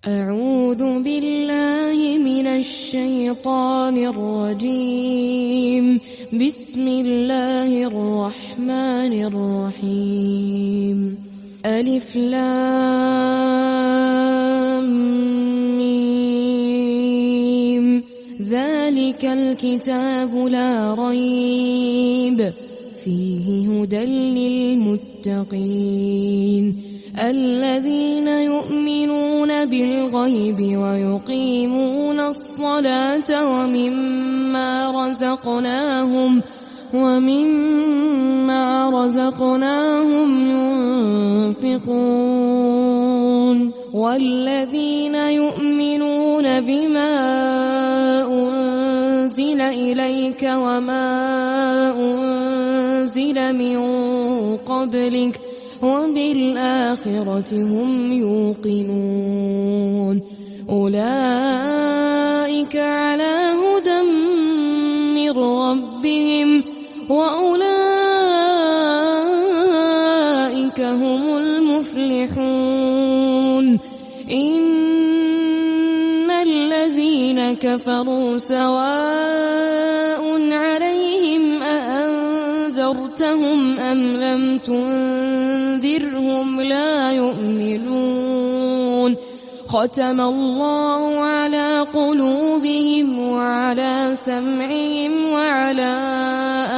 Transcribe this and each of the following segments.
أعوذ بالله من الشيطان الرجيم. بسم الله الرحمن الرحيم. ألف لام ميم. ذلك الكتاب لا ريب فيه هدى للمتقين الذين يؤمنون بالغيب ويقيمون الصلاة ومما رزقناهم ينفقون والذين يؤمنون بما أنزل إليك وما أنزل من قبلك وبالآخرة هم يوقنون أولئك على هدى من ربهم وأولئك هم المفلحون. إن الذين كفروا سواء عليهم أأنذرتهم أم لم تنذرهم لا يؤمنون. ختم الله على قلوبهم وعلى سمعهم وعلى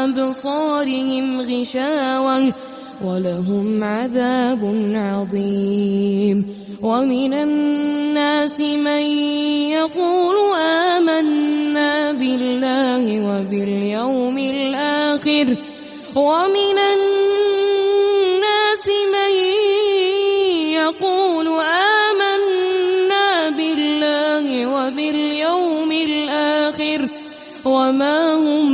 أبصارهم غشاوة ولهم عذاب عظيم. ومن الناس من يقول آمنا بالله وباليوم الآخر ومن الناس من يقول آمنا بالله وباليوم الآخر وما هم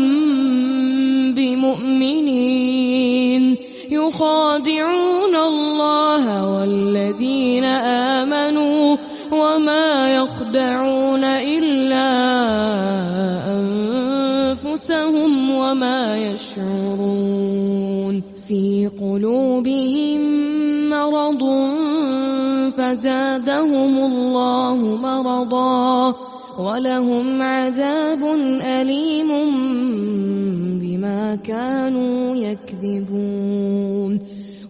بمؤمنين يخادعون الله والذين آمنوا وما يخدعون إلا أنفسهم وما يشعرون. في قلوبهم مرض فزادهم الله مرضا ولهم عذاب أليم بما كانوا يكذبون.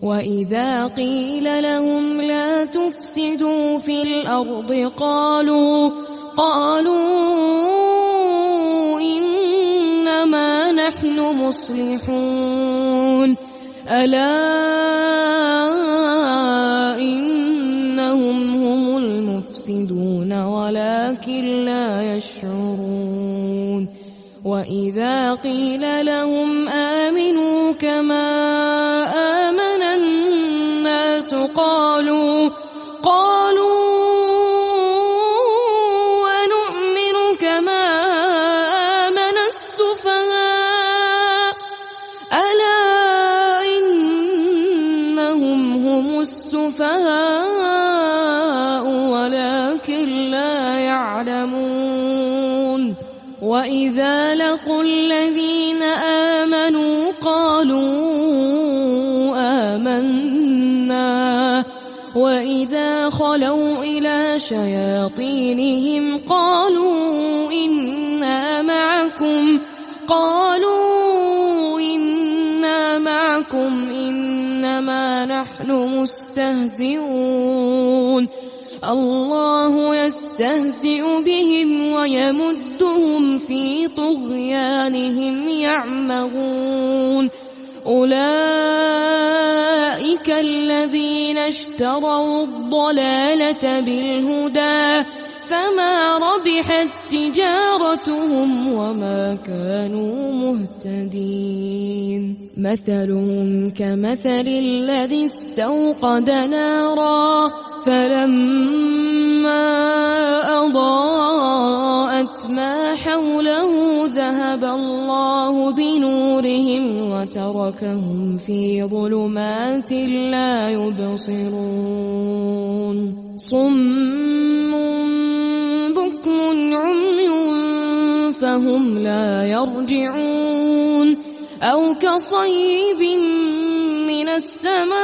وإذا قيل لهم لا تفسدوا في الأرض قالوا إنما نحن مصلحون ألا إنهم هم المفسدون ولكن لا يشعرون. وإذا قيل لهم آمنوا كما آمن الناس قالوا أنؤمن كما آمن السفهاء ألا إنهم هم السفهاء ولكن لا يعلمون. وإذا لقوا الذين آمنوا قالوا آمنا وإذا خلوا إلى شياطينهم قالوا إنا معكم إنما نحن مستهزئون. الله يستهزئ بهم ويمدهم في طغيانهم يعمهون. أولئك الذين اشتروا الضلالة بالهدى فما ربحت تجارتهم وما كانوا مهتدين. مثلهم كمثل الذي استوقد نارا فلما أضاءت ما حوله ذهب الله بنورهم وتركهم في ظلمات لا يبصرون. صم بكم عمي فهم لا يرجعون. أو كصيب من من السماء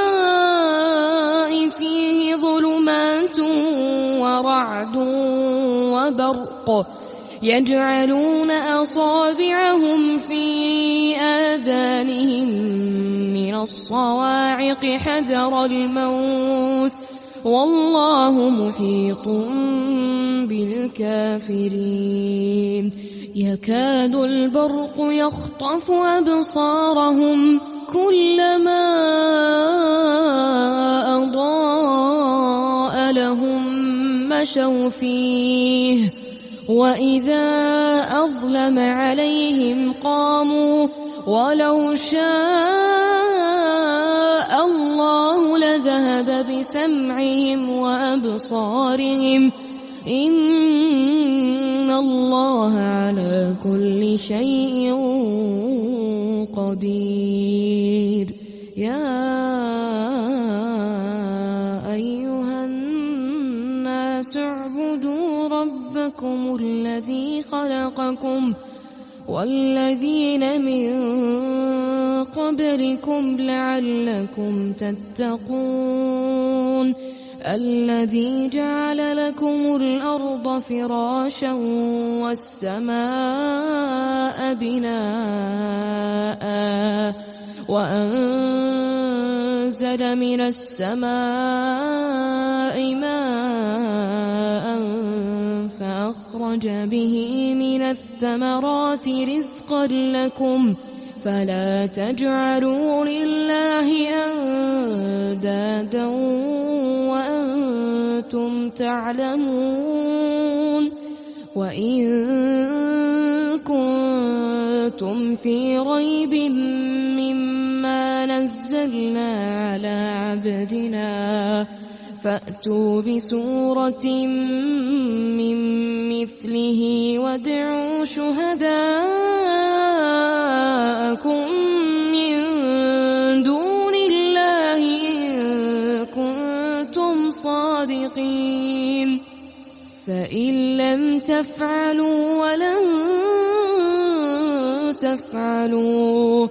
فيه ظلمات ورعد وبرق يجعلون أصابعهم في آذانهم من الصواعق حذر الموت والله محيط بالكافرين يكاد البرق يخطف أبصارهم كلما أضاء لهم مشوا فيه وإذا أظلم عليهم قاموا ولو شاء الله لذهب بسمعهم وأبصارهم إن الله على كل شيء قدير يا أيها الناس اعبدوا ربكم الذي خلقكم والذين من قبلكم لعلكم تتقون الذي جعل لكم الأرض فراشا والسماء بناء وأنزل من السماء ماء فأخرج به من الثمرات رزقا لكم فلا تجعلوا لله أندادا وأنتم تعلمون وإن كنتم في ريب مما نزلنا على عبدنا فأتوا بسورة من مثله وادعوا شهداءكم من دون الله إن كنتم صادقين فإن لم تفعلوا ولن تفعلوا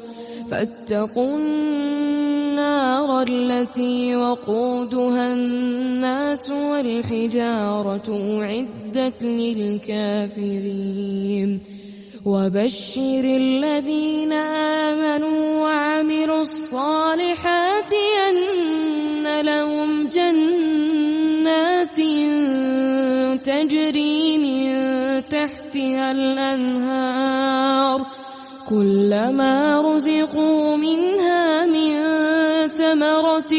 فاتقوا النار التي وقودها الناس والحجارة أعدت للكافرين وبشر الذين آمنوا وعملوا الصالحات أن لهم جنات تجري من تحتها الأنهار كلما رزقوا منها من ثمرة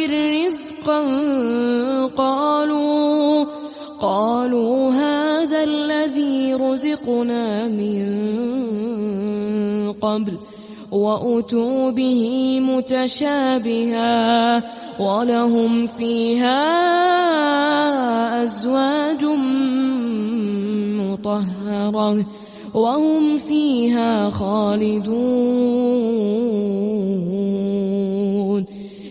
رزقا قالوا هذا الذي رزقنا من قبل وأتوا به متشابها ولهم فيها أزواج مطهرة وهم فيها خالدون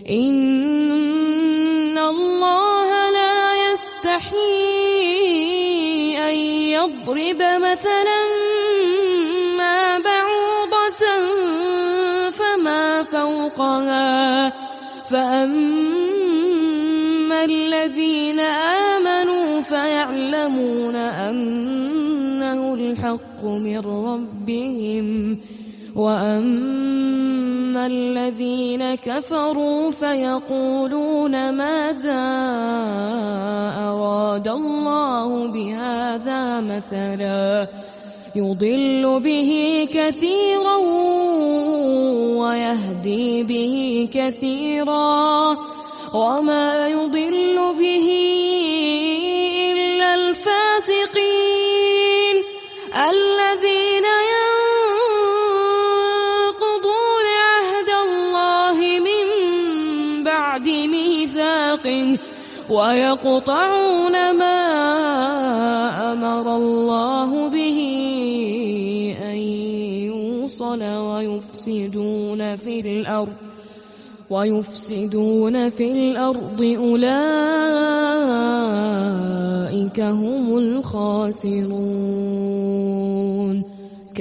إن الله لا يستحيي أن يضرب مثلا ما بعوضة فما فوقها فأما الذين آمنوا فيعلمون أنه الحق من ربهم وأما الذين كفروا فيقولون ماذا أراد الله بهذا مثلا يضل به كثيرا ويهدي به كثيرا وما يضل به إلا الفاسقين الذين ينقضون عهد الله من بعد ميثاقه ويقطعون ما أمر الله به أن يوصل ويفسدون في الأرض أولئك هم الخاسرون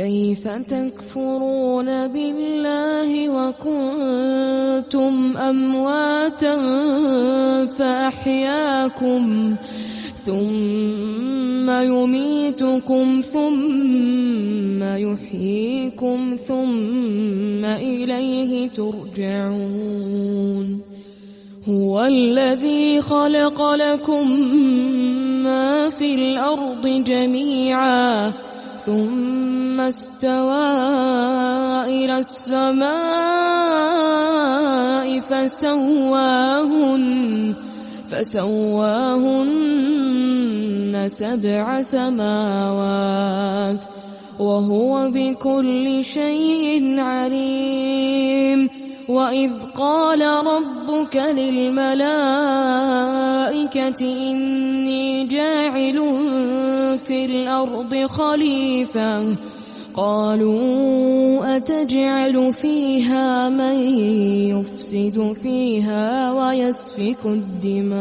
كيف تكفرون بالله وكنتم أمواتا فأحياكم ثم يميتكم ثم يحييكم ثم إليه ترجعون هو الذي خلق لكم ما في الأرض جميعا ثم استوى إلى السماء فسواهن 7 سماوات وهو بكل شيء عليم وإذ قال ربك للملائكة إني جاعل في الأرض خليفة قالوا أتجعل فيها من يفسد فيها ويسفك الدماء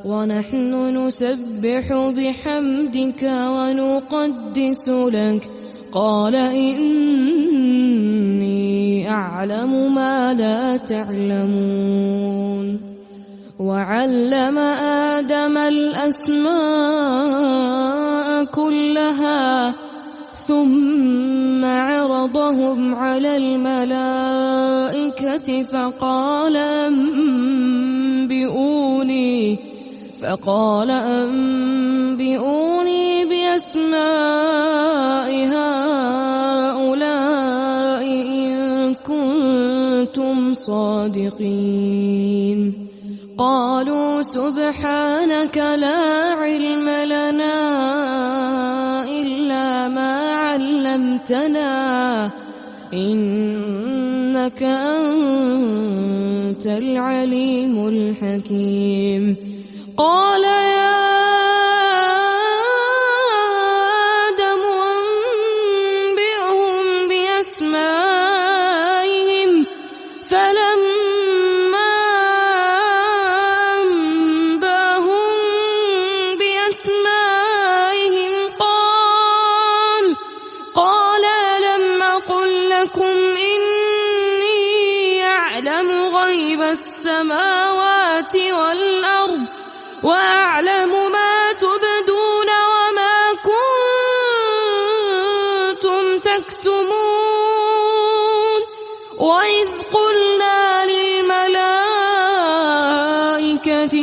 ونحن نسبح بحمدك ونقدس لك قال إني أعلم ما لا تعلمون وعلم آدم الأسماء كلها ثم عرضهم على الملائكة فقال أنبئوني بأسماء هؤلاء إن كنتم صادقين قالوا سبحانك لا علم لنا إلا ما علمتنا إنك أنت العليم الحكيم قال يا آدم أنبئهم بأسمائهم فلما أنبأهم بأسمائهم قال ألم أقل لكم إني أعلم غيب السماوات والأرض وأعلم ما تبدون وما كنتم تكتمون وإذ قلنا للملائكة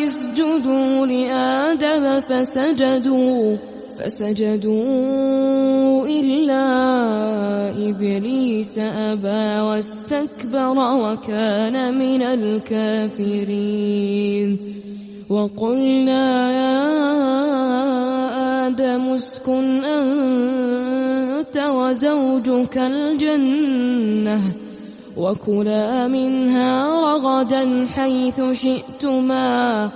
اسجدوا لآدم فسجدوا إلا إبليس أبى واستكبر وكان من الكافرين وقلنا يا آدم اسكن أنت وزوجك الجنة وكلا منها رغدا حيث شئتما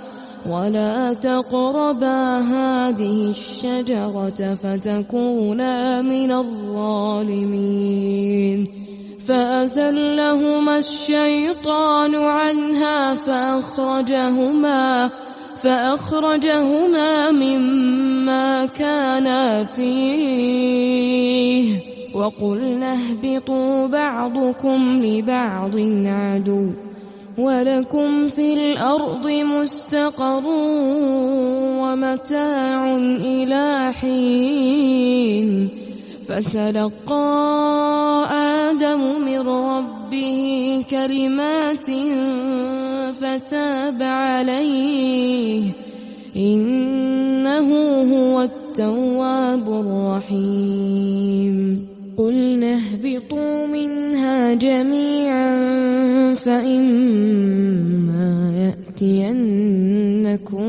ولا تقربا هذه الشجرة فتكونا من الظالمين فأزلهما الشيطان عنها فأخرجهما مما كانا فيه وقلنا اهبطوا بعضكم لبعض عدو ولكم في الأرض مستقر ومتاع إلى حين فتلقى آدم من ربه كلمات فتاب عليه إنه هو التواب الرحيم قلنا اهبطوا منها جميعا فإما يأتينكم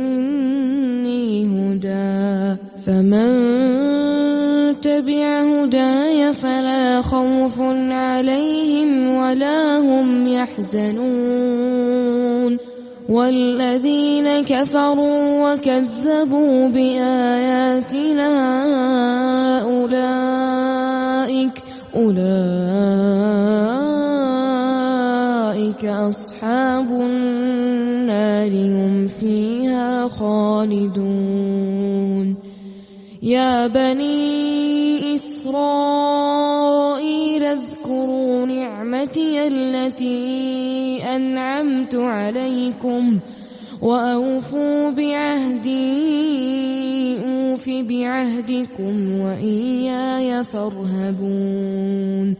مني هدى فمن تبع هداي فلا خوف عليهم ولا هم يحزنون والذين كفروا وكذبوا بآياتنا أولئك أصحاب النار هم فيها خالدون يا بني إسرائيل اذكروا نعمتي التي أنعمت عليكم وأوفوا بعهدي أوف بعهدكم وإياي فارهبون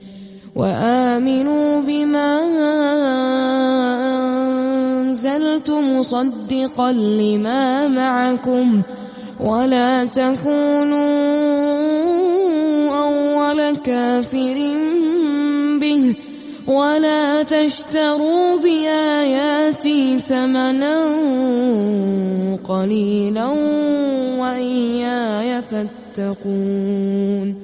وآمنوا بما أنزلت مصدقا لما معكم ولا تكونوا أول كافر به ولا تشتروا بآياتي ثمنا قليلا وإياي فاتقون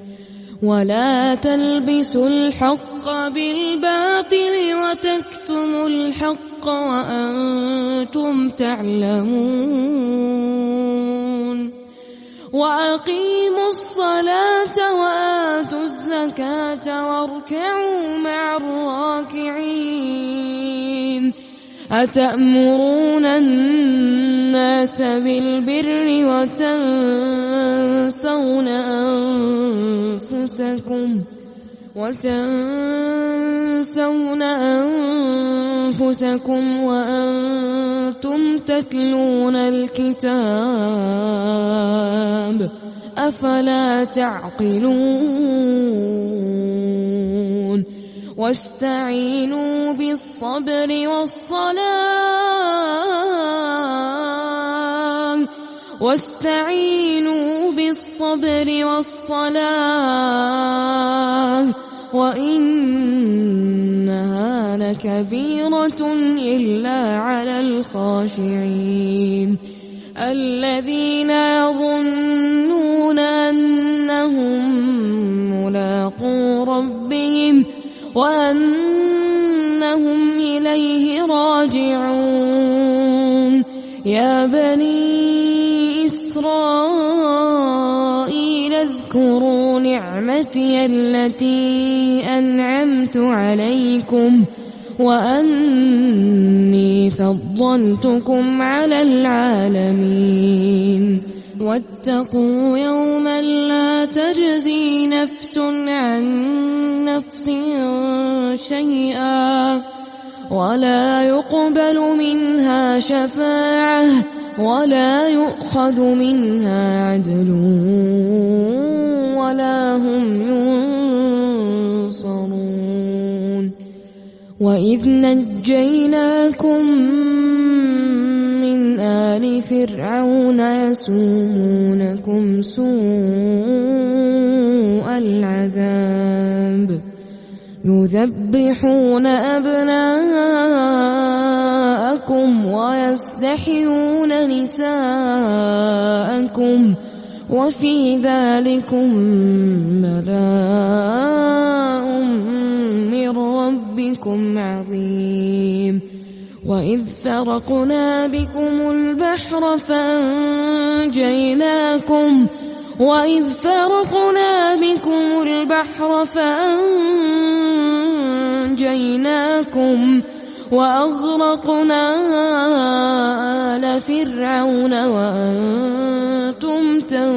ولا تلبسوا الحق بالباطل وتكتموا الحق وأنتم تعلمون وأقيموا الصلاة وآتوا الزكاة واركعوا مع الراكعين أتأمرون الناس بالبر وتنسون أنفسكم وأنتم تتلون الكتاب أفلا تعقلون واستعينوا بالصبر والصلاة وإنها لكبيرة إلا على الخاشعين الذين يظنون أنهم ملاقو ربهم وأنهم إليه راجعون يا بني إسرائيل اذكروا نعمتي التي أنعمت عليكم وأني فضلتكم على العالمين واتقوا يوما لا تجزي نفس عن نفس شيئا ولا يقبل منها شفاعة ولا يؤخذ منها عدل ولا هم ينصرون وإذ نجيناكم من آل فرعون يسومونكم سوء العذاب يذبحون أبناءكم ويستحيون نساءكم وفي ذلكم بلاء من ربكم عظيم وإذ فرقنا بكم البحر فأنجيناكم وأغرقنا آل فرعون وأنتم تنظرون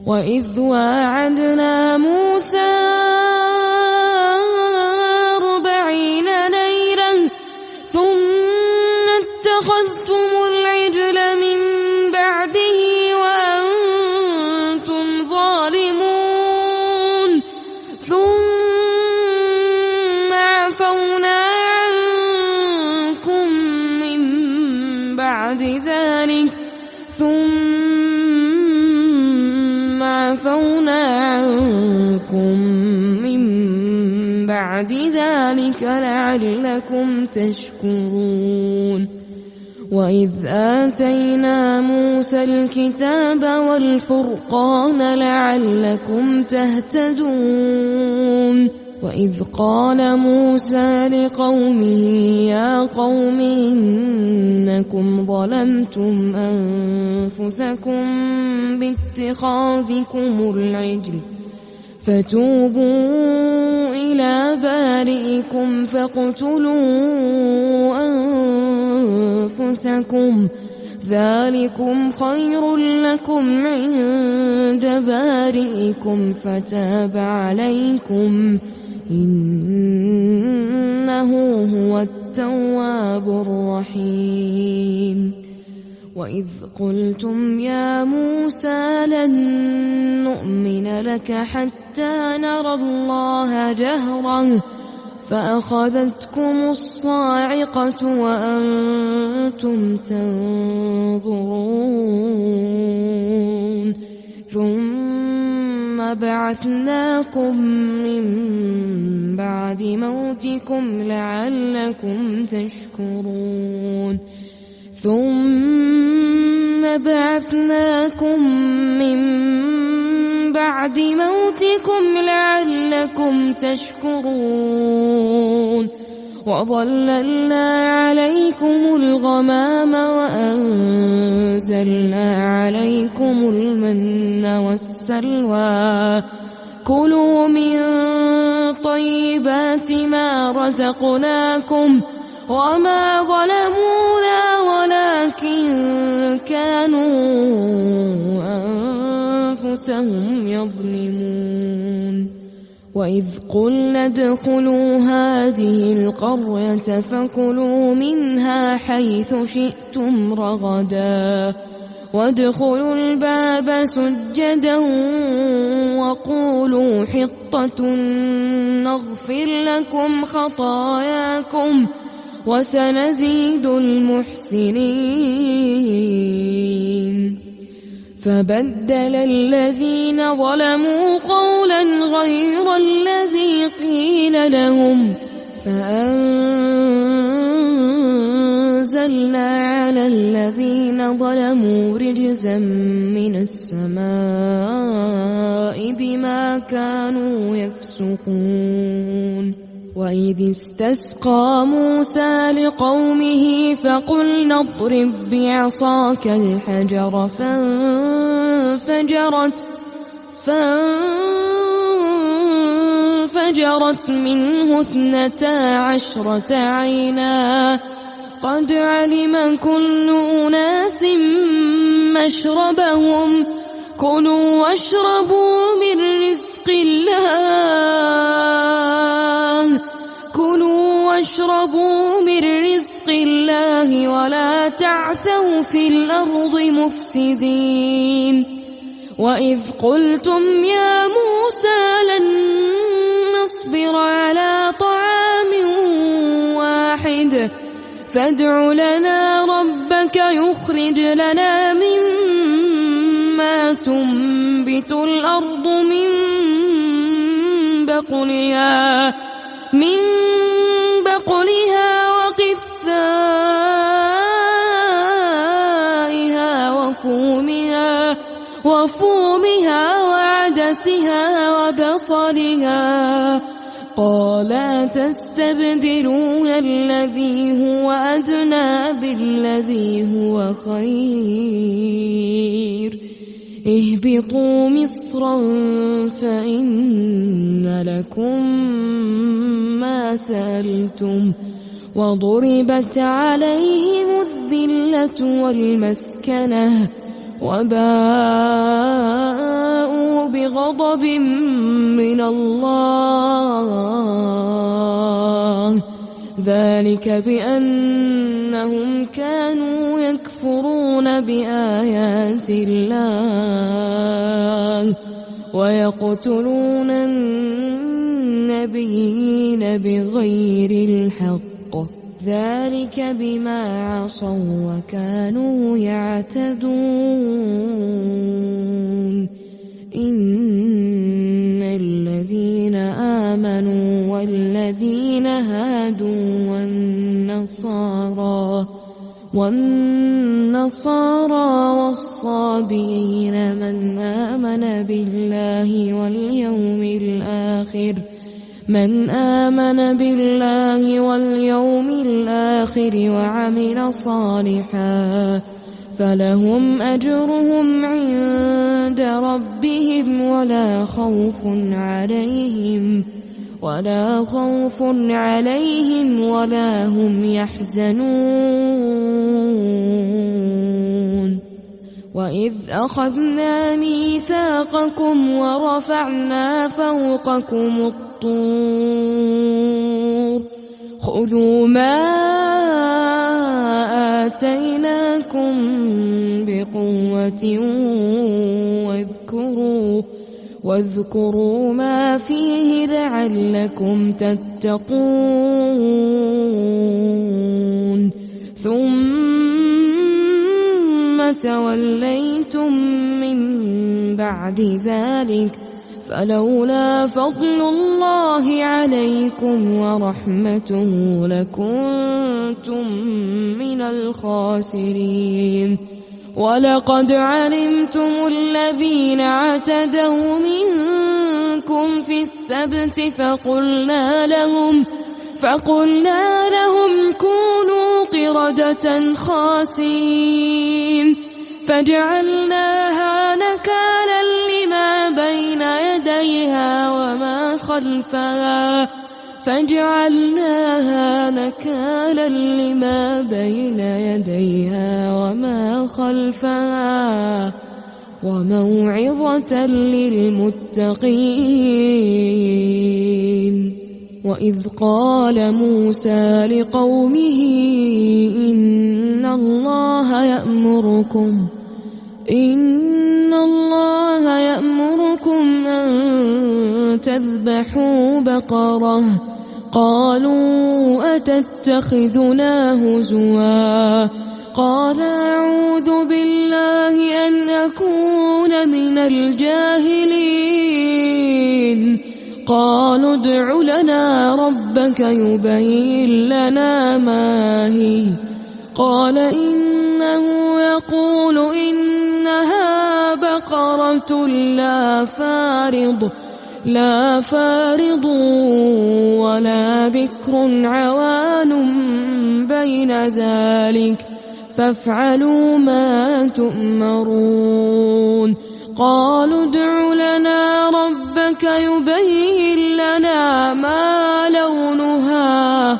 وإذ واعدنا موسى 40 ليلة ثم اتخذتم العجل من بعده وأنتم ظالمون ثم عفونا عنكم من بعد ذلك لعلكم تشكرون وإذ آتينا موسى الكتاب والفرقان لعلكم تهتدون وإذ قال موسى لقومه يا قوم إنكم ظلمتم أنفسكم باتخاذكم العجل فتوبوا إلى بارئكم ذلكم خير لكم عند بارئكم فتاب عليكم إنه هو التواب الرحيم وإذ قلتم يا موسى لن نؤمن لك حتى نرى الله جهرة فأخذتكم الصاعقة وأنتم تنظرون ثم بعثناكم من بعد موتكم لعلكم تشكرون ثم بعثناكم من بعد موتكم لعلكم تشكرون وظللنا عليكم الغمام وأنزلنا عليكم المن والسلوى كلوا من طيبات ما رزقناكم وما ظلمونا ولكن كانوا أنفسهم يظلمون وإذ قلنا ادخلوا هذه القرية فكلوا منها حيث شئتم رغدا وادخلوا الباب سجدا وقولوا حطة نغفر لكم خطاياكم وسنزيد المحسنين فبدل الذين ظلموا قولا غير الذي قيل لهم فأنزلنا على الذين ظلموا رجزا من السماء بما كانوا يفسقون وإذ استسقى موسى لقومه فقلنا اضرب بعصاك الحجر فانفجرت منه 12 عينا قد علم كل أناس مشربهم كلوا واشربوا من رزق الله ولا تعثوا في الأرض مفسدين وإذ قلتم يا موسى لن نصبر على طعام واحد فادع لنا ربك يخرج لنا مما تنبت الأرض من بقلها وقثائها وفومها وعدسها وبصلها قال تستبدلون الذي هو أدنى بالذي هو خير اهبطوا مصرا فإن لكم ما سألتم وضربت عليهم الذلة والمسكنة وباءوا بغضب من الله ذلك بأنهم كانوا يكفرون بآيات الله ويقتلون النبيين بغير الحق ذلك بما عصوا وكانوا يعتدون إن الذين آمنوا والذين هادوا والنصارى والصابئين من آمن بالله واليوم الآخر وعمل صالحا فلهم أجرهم عند ربهم ولا خوف عليهم ولا هم يحزنون وإذ أخذنا ميثاقكم ورفعنا فوقكم الطور خذوا ما آتيناكم بقوة واذكروا ما فيه لعلكم تتقون ثم توليتم من بعد ذلك فلولا فضل الله عليكم ورحمته لكنتم من الخاسرين ولقد علمتم الذين اعتدوا منكم في السبت فقلنا لهم كونوا قردة خاسئين فجعلناها نكالا لما بين يديها وما خلفها وموعظة للمتقين وإذ قال موسى لقومه إن الله يأمركم أن تذبحوا بقرة قالوا أتتخذنا هزوا قال أعوذ بالله أن أكون من الجاهلين قالوا ادع لنا ربك يبين لنا ما هي قال إنه يقول إنها بقرة لا فارض ولا بكر عوان بين ذلك فافعلوا ما تؤمرون قالوا ادع لنا ربك يبين لنا ما لونها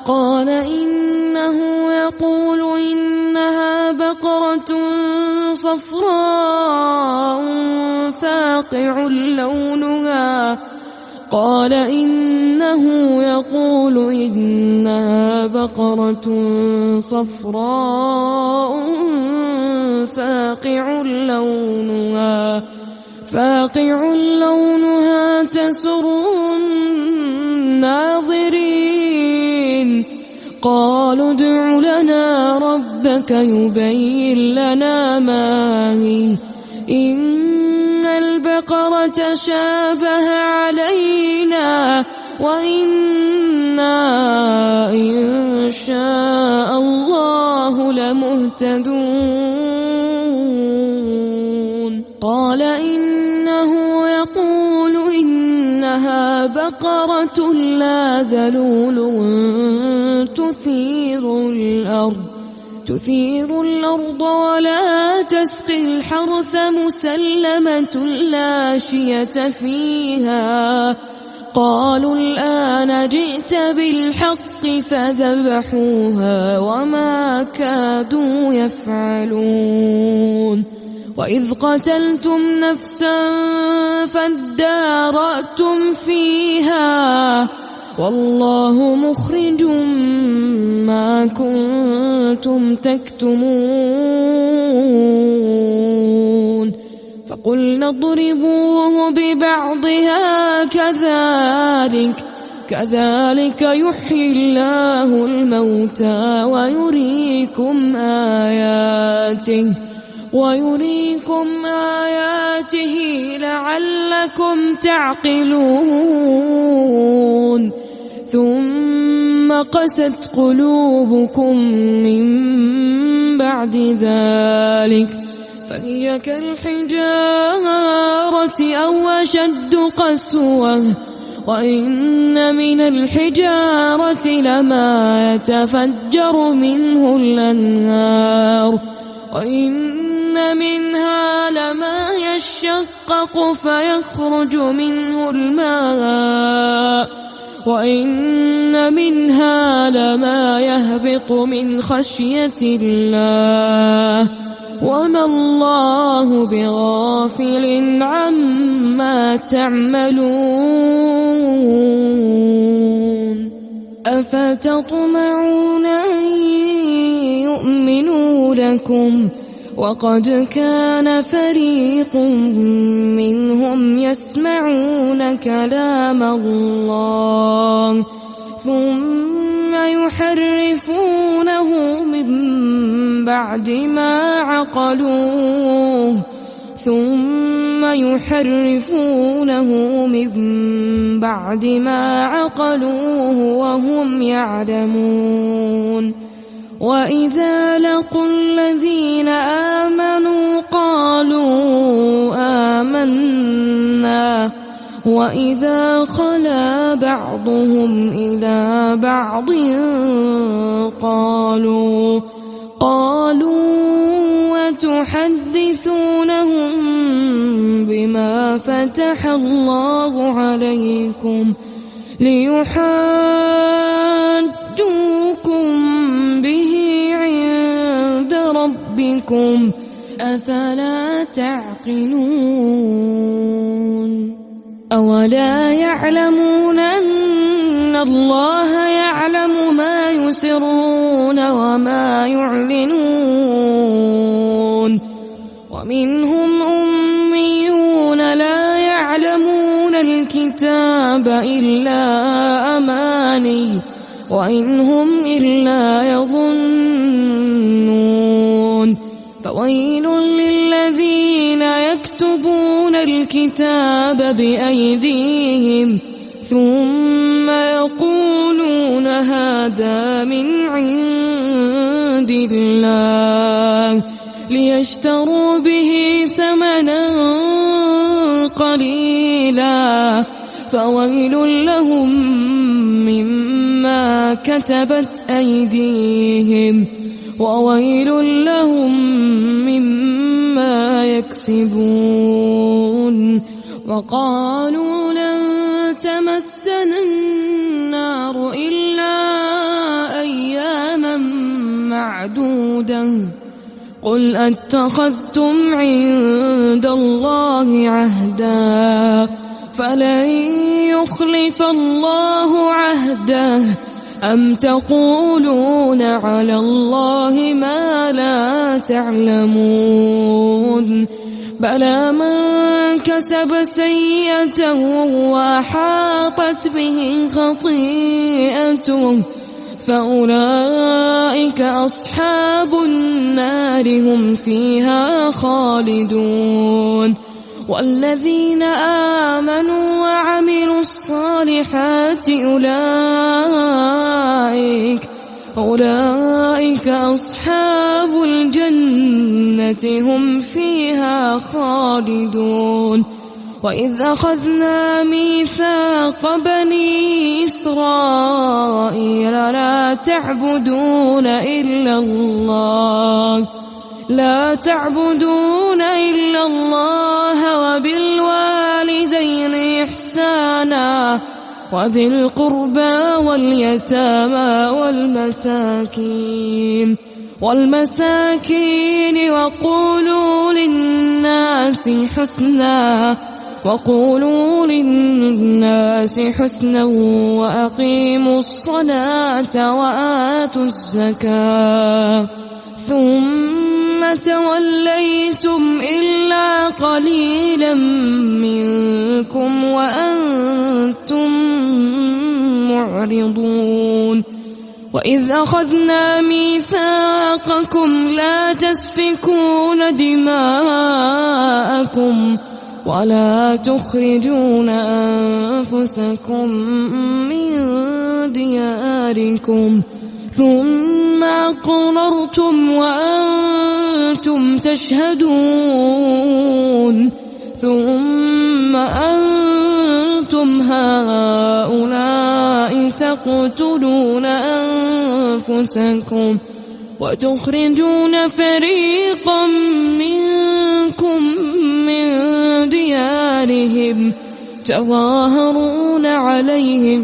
قال إنه يقول إنها بقرة صفراء فاقع لونها فاقع لونها تسر الناظرين قالوا ادع لنا ربك يبين لنا ما هي إن البقرة شابه علينا وإنا إن شاء الله لمهتدون قال إنه يقول إنها بقرة لا ذلول تثير الأرض ولا تسقي الحرث مسلمة لا شية فيها قالوا الآن جئت بالحق فذبحوها وما كادوا يفعلون وإذ قتلتم نفسا فادارأتم فيها والله مخرج ما كنتم تكتمون فقلنا اضربوه ببعضها كذلك يحيي الله الموتى ويريكم آياته لعلكم تعقلون ثم قست قلوبكم من بعد ذلك فهي كالحجارة أو أشد قسوة وإن من الحجارة لما يتفجر منه الأنهار وإن منها لما يشقق فيخرج منه الماء وإن منها لما يهبط من خشية الله وما الله بغافل عما تعملون أفتطمعون أن يؤمنوا لكم وقد كان فريق منهم يسمعون كلام الله ثم يحرفونه من بعد ما عقلوه وهم يعلمون وإذا لقوا الذين آمنوا قالوا آمنا وإذا خلا بعضهم إلى بعض قالوا وتحدثونهم بما فتح الله عليكم ليحاجوكم به عند ربكم أفلا تعقلون أولا يعلمون أن الله يعلم ما يسرون وما يعلنون ومنهم أميون لا يعلمون الكتاب إلا أماني وإن هم إلا يظنون فويل للذين يكتبون الكتاب بأيديهم ثم يقولون هذا من عند الله ليشتروا به ثمنا قليلا فويل لهم مما كتبت أيديهم وويل لهم مما يكسبون وقالوا لن تمسنا النار إلا أياما معدودة قل أتخذتم عند الله عهدا فلن يخلف الله عهده أم تقولون على الله ما لا تعلمون بلى من كسب سيئة وأحاطت به خطيئته فأولئك أصحاب النار هم فيها خالدون والذين آمنوا وعملوا الصالحات أولئك أصحاب الجنة هم فيها خالدون وإذ أخذنا ميثاق بني إسرائيل لا تعبدون إلا الله وبالوالدين إحسانا وذي القربى واليتامى والمساكين وقولوا للناس حسنا وأقيموا الصلاة وآتوا الزكاة ثم توليتم إلا قليلا منكم وأنتم معرضون وإذ أخذنا ميثاقكم لا تسفكون دماءكم ولا تخرجون أنفسكم من دياركم ثم أقررتم وأنتم تشهدون ثم أنتم هؤلاء تقتلون أنفسكم وتخرجون فريقا منكم من ديارهم تظاهرون عليهم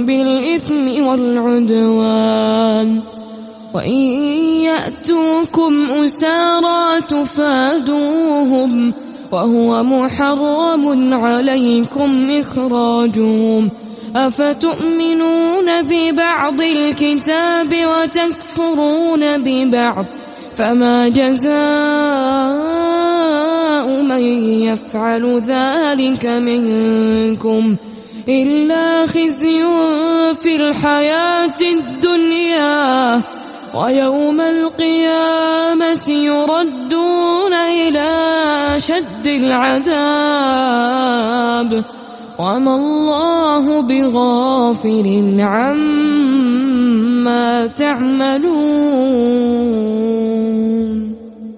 بالإثم والعدوان وإن يأتوكم أسارى تفادوهم وهو محرم عليكم إخراجهم أفتؤمنون ببعض الكتاب وتكفرون ببعض فما جزاء من يفعل ذلك منكم إلا خزي في الحياة الدنيا ويوم القيامة يردون إلى أشد العذاب وما الله بغافل عما تعملون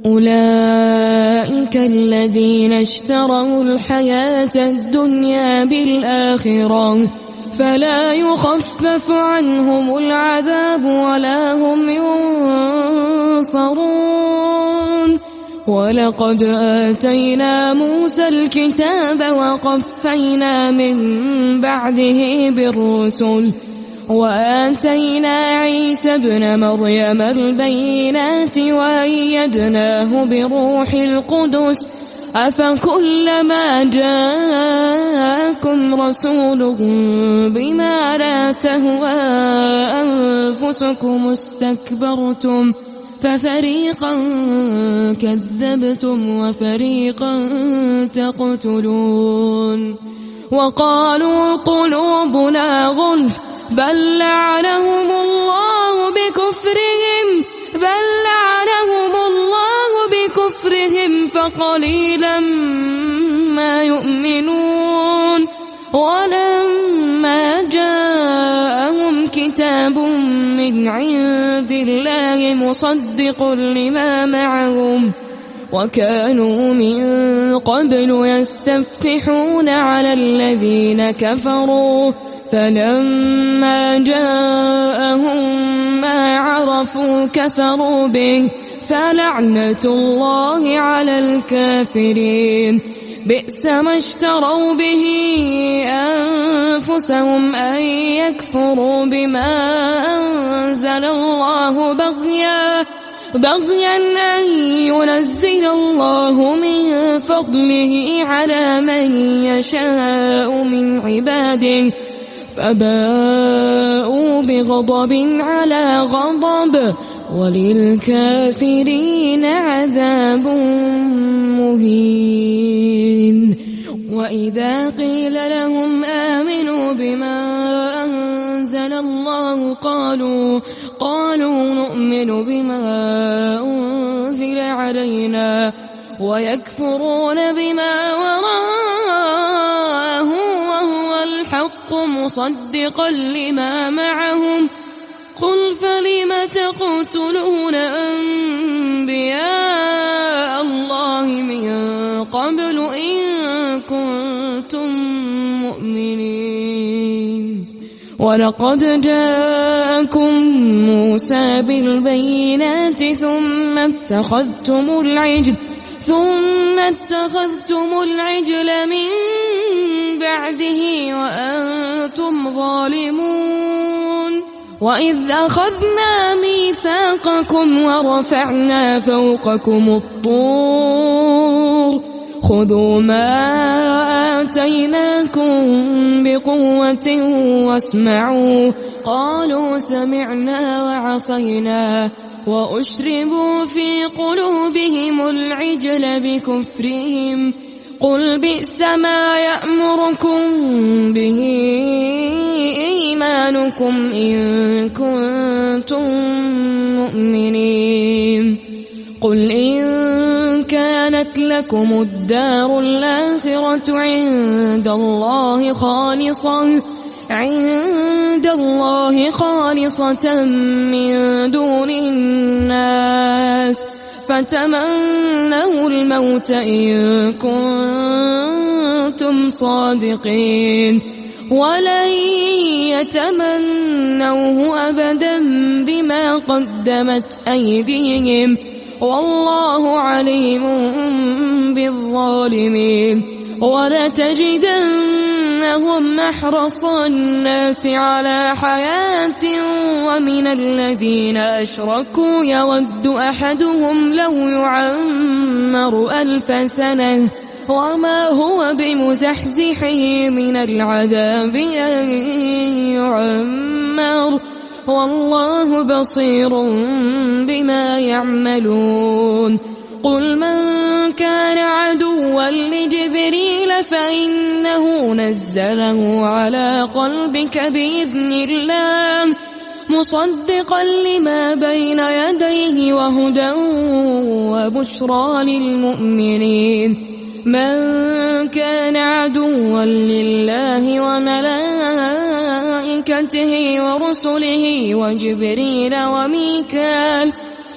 أولئك الذين اشتروا الحياة الدنيا بالآخرة فلا يخفف عنهم العذاب ولا هم ينصرون ولقد آتينا موسى الكتاب وقفينا من بعده بالرسل وآتينا عيسى ابن مريم البينات وأيدناه بروح القدس أفكلما جاءكم رسول بما لا تهوى أنفسكم استكبرتم ففريقا كذبتم وفريقا تقتلون وقالوا قلوبنا غلف بل لعنهم الله بكفرهم فقليلا ما يؤمنون ولما جاءهم كتاب من عند الله مصدق لما معهم وكانوا من قبل يستفتحون على الذين كفروا فلما جاءهم ما عرفوا كفروا به فلعنة الله على الكافرين بئس ما اشتروا به أنفسهم أن يكفروا بما أنزل الله بغيا أن ينزل الله من فضله على من يشاء من عباده فباءوا بغضب على غضب وللكافرين عذاب مهين وإذا قيل لهم آمنوا بما أنزل الله قالوا نؤمن بما أنزل علينا ويكفرون بما وراءه وهو الحق مصدقا لما معهم قل فلم تقتلون أنبياء الله من قبل إن كنتم مؤمنين ولقد جاءكم موسى بالبينات ثم اتخذتم العجل من بعده وأنتم ظالمون وإذ أخذنا ميثاقكم ورفعنا فوقكم الطور خذوا ما آتيناكم بقوة واسمعوا قالوا سمعنا وعصينا وأشربوا في قلوبهم العجل بكفرهم قل بئس ما يأمركم به إيمانكم إن كنتم مؤمنين قل إن كانت لكم الدار الآخرة عند الله خالصة من دون الناس فتمنوا الموت إن كنتم صادقين ولن يتمنوه أبدا بما قدمت أيديهم والله عليم بالظالمين ولتجدن إنهم أحرص الناس على حياة ومن الذين أشركوا يود أحدهم لو يعمر 1000 سنة وما هو بمزحزحه من العذاب أن يعمر والله بصير بما يعملون قل من كان عدوا لجبريل فإنه نزله على قلبك بإذن الله مصدقا لما بين يديه وهدى وبشرى للمؤمنين من كان عدوا لله وملائكته ورسله وجبريل وميكال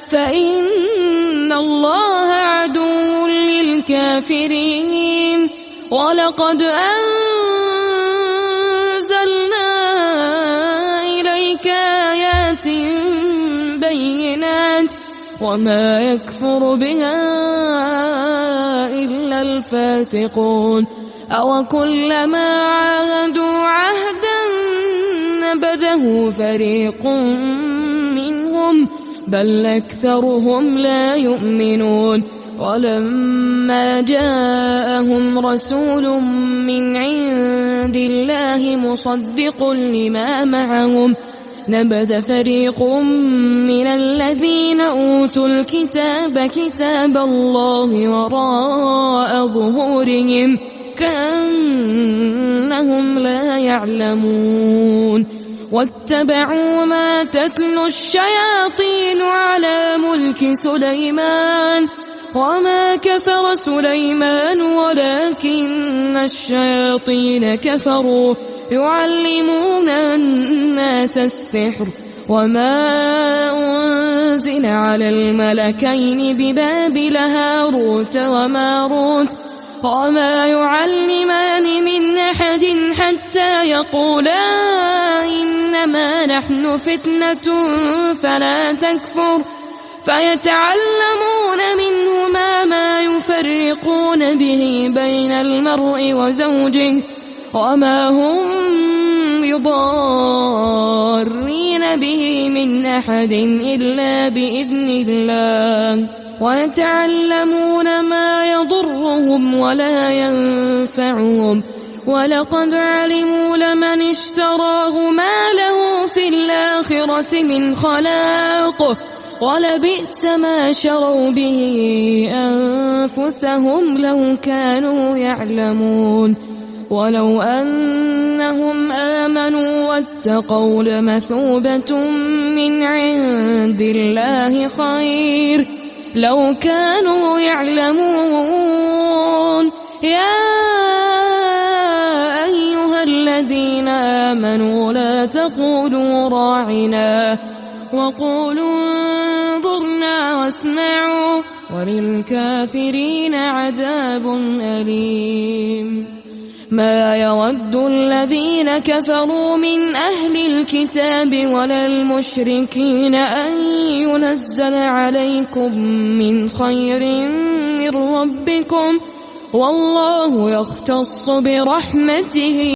فإن الله عدو للكافرين ولقد أنزلنا إليك آيات بينات وما يكفر بها إلا الفاسقون أوكلما عاهدوا عهدا نبذه فريق منهم بل أكثرهم لا يؤمنون ولما جاءهم رسول من عند الله مصدق لما معهم نبذ فريق من الذين أوتوا الكتاب كتاب الله وراء ظهورهم كأنهم لا يعلمون واتبعوا ما تتلو الشياطين على ملك سليمان وما كفر سليمان ولكن الشياطين كفروا يعلمون الناس السحر وما أنزل على الملكين ببابل هاروت وماروت وما يعلمان من أحد حتى يقولا إنما نحن فتنة فلا تكفر فيتعلمون منهما ما يفرقون به بين المرء وزوجه وما هم بضارين به من أحد إلا بإذن الله ويتعلمون ما يضرهم ولا ينفعهم ولقد علموا لمن اشتراه ما له في الآخرة من خلاق ولبئس ما شروا به أنفسهم لو كانوا يعلمون ولو أنهم آمنوا واتقوا لمثوبة من عند الله خير لو كانوا يعلمون يا أيها الذين آمنوا لا تقولوا راعنا وقولوا انظرنا واسمعوا وللكافرين عذاب أليم ما يود الذين كفروا من أهل الكتاب ولا المشركين أن ينزل عليكم من خير من ربكم والله يختص برحمته